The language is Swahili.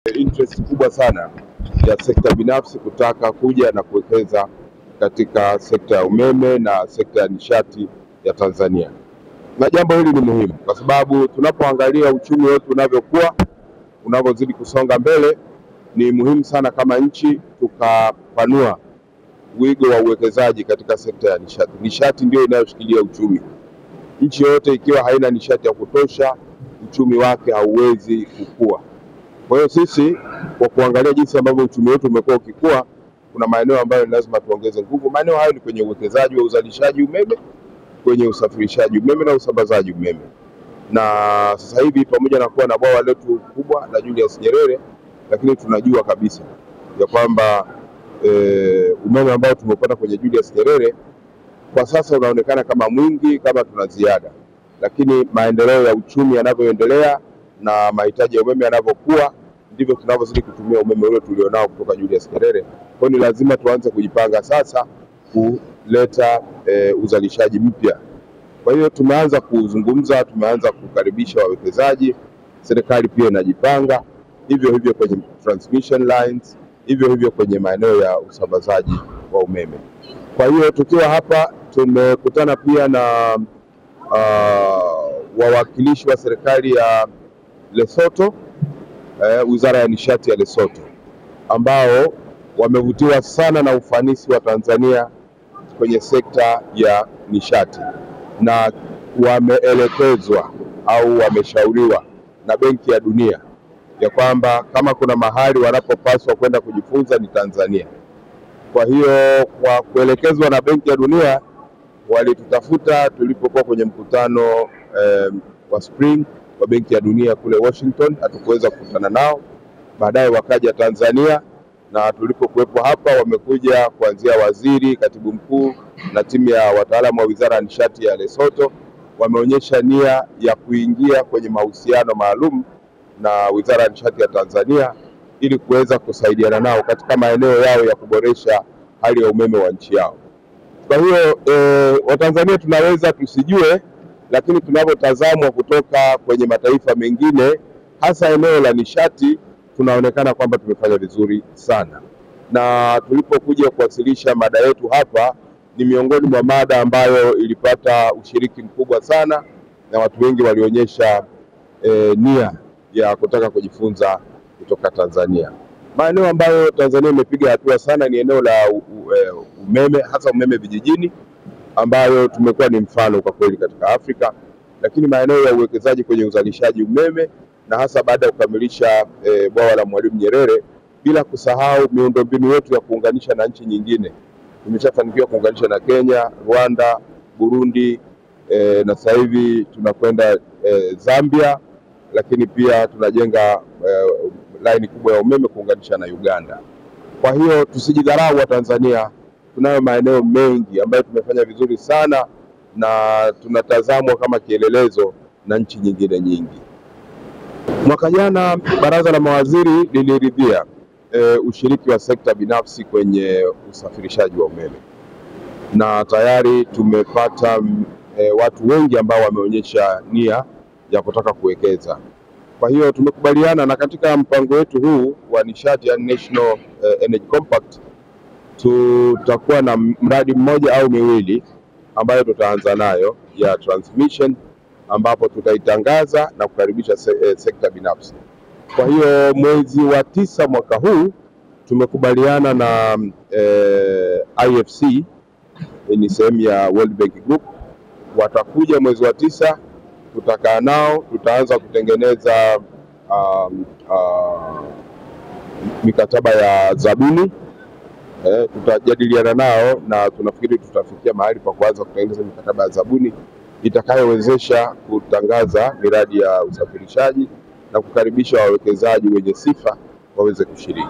Interest kubwa sana ya sekta binafsi kutaka kuja na kuwekeza katika sekta ya umeme na sekta ya nishati ya Tanzania. Na jambo hili ni muhimu kwa sababu tunapoangalia uchumi wetu unavyokuwa, unavyozidi kusonga mbele, ni muhimu sana kama nchi tukapanua wigo wa uwekezaji katika sekta ya nishati. Nishati ndio inayoshikilia uchumi. Nchi yote ikiwa haina nishati ya kutosha, uchumi wake hauwezi kukua. Kwa hiyo sisi kwa kuangalia jinsi ambavyo uchumi wetu umekuwa ukikua, kuna maeneo ambayo lazima tuongeze nguvu. Maeneo hayo ni kwenye uwekezaji wa uzalishaji umeme, kwenye usafirishaji umeme na usambazaji umeme. Na sasa hivi pamoja na kuwa na bwawa letu kubwa la Julius Nyerere, lakini tunajua kabisa ya kwamba umeme ambao tumepata kwenye Julius Nyerere kwa sasa unaonekana kama mwingi, kama tuna ziada. Lakini maendeleo ya uchumi yanavyoendelea na mahitaji ya umeme yanavyokuwa, ndivyo tunavyozidi kutumia umeme ule tulionao kutoka Julius Nyerere. Kwa hiyo ni lazima tuanze kujipanga sasa kuleta uzalishaji mpya. Kwa hiyo tumeanza kuzungumza, tumeanza kukaribisha wawekezaji, serikali pia inajipanga, hivyo hivyo kwenye transmission lines, hivyo hivyo kwenye maeneo ya usambazaji wa umeme. Kwa hiyo tukiwa hapa tumekutana pia na wawakilishi wa serikali ya Lesotho, Wizara ya Nishati ya Lesotho, ambao wamevutiwa sana na ufanisi wa Tanzania kwenye sekta ya nishati, na wameelekezwa au wameshauriwa na Benki ya Dunia ya kwamba kama kuna mahali wanapopaswa kwenda kujifunza ni Tanzania. Kwa hiyo kwa kuelekezwa na Benki ya Dunia, walitutafuta tulipokuwa kwenye mkutano wa spring wa Benki ya Dunia kule Washington. Hatukuweza kukutana nao, baadaye wakaja Tanzania, na tulipokuwepo hapa wamekuja kuanzia waziri, katibu mkuu na timu ya wataalamu wa Wizara ya Nishati ya Lesotho. Wameonyesha nia ya kuingia kwenye mahusiano maalum na Wizara ya Nishati ya Tanzania ili kuweza kusaidiana nao katika maeneo yao ya kuboresha hali ya umeme wa nchi yao. Kwa hiyo Watanzania tunaweza tusijue, lakini tunavyotazamwa kutoka kwenye mataifa mengine, hasa eneo la nishati, tunaonekana kwamba tumefanya vizuri sana. Na tulipokuja kuwasilisha mada yetu hapa, ni miongoni mwa mada ambayo ilipata ushiriki mkubwa sana, na watu wengi walionyesha nia ya kutaka kujifunza kutoka Tanzania. Maeneo ambayo Tanzania imepiga hatua sana ni eneo la umeme, hasa umeme vijijini, ambayo tumekuwa ni mfano kwa kweli katika Afrika. Lakini maeneo ya uwekezaji kwenye uzalishaji umeme, na hasa baada ya kukamilisha bwawa la Mwalimu Nyerere, bila kusahau miundombinu yetu ya kuunganisha na nchi nyingine. Tumeshafanikiwa kuunganisha na Kenya, Rwanda, Burundi, na sasa hivi tunakwenda Zambia, lakini pia tunajenga laini kubwa ya umeme kuunganisha na Uganda. Kwa hiyo tusijidharau wa Tanzania, tunayo maeneo mengi ambayo tumefanya vizuri sana na tunatazamwa kama kielelezo na nchi nyingine nyingi. Mwaka jana Baraza la Mawaziri liliridhia ushiriki wa sekta binafsi kwenye usafirishaji wa umeme, na tayari tumepata watu wengi ambao wameonyesha nia ya kutaka kuwekeza. Kwa hiyo tumekubaliana, na katika mpango wetu huu wa nishati ya National Energy Compact tutakuwa na mradi mmoja au miwili ambayo tutaanza nayo ya transmission, ambapo tutaitangaza na kukaribisha sekta binafsi. Kwa hiyo mwezi wa 9 mwaka huu tumekubaliana na IFC, ni sehemu ya World Bank Group, watakuja mwezi wa 9, tutakaa nao, tutaanza kutengeneza mikataba ya zabuni. Tutajadiliana nao na tunafikiri tutafikia mahali pa kuanza kutengeneza mikataba ya zabuni itakayowezesha kutangaza miradi ya usafirishaji na kukaribisha wawekezaji wenye sifa waweze kushiriki.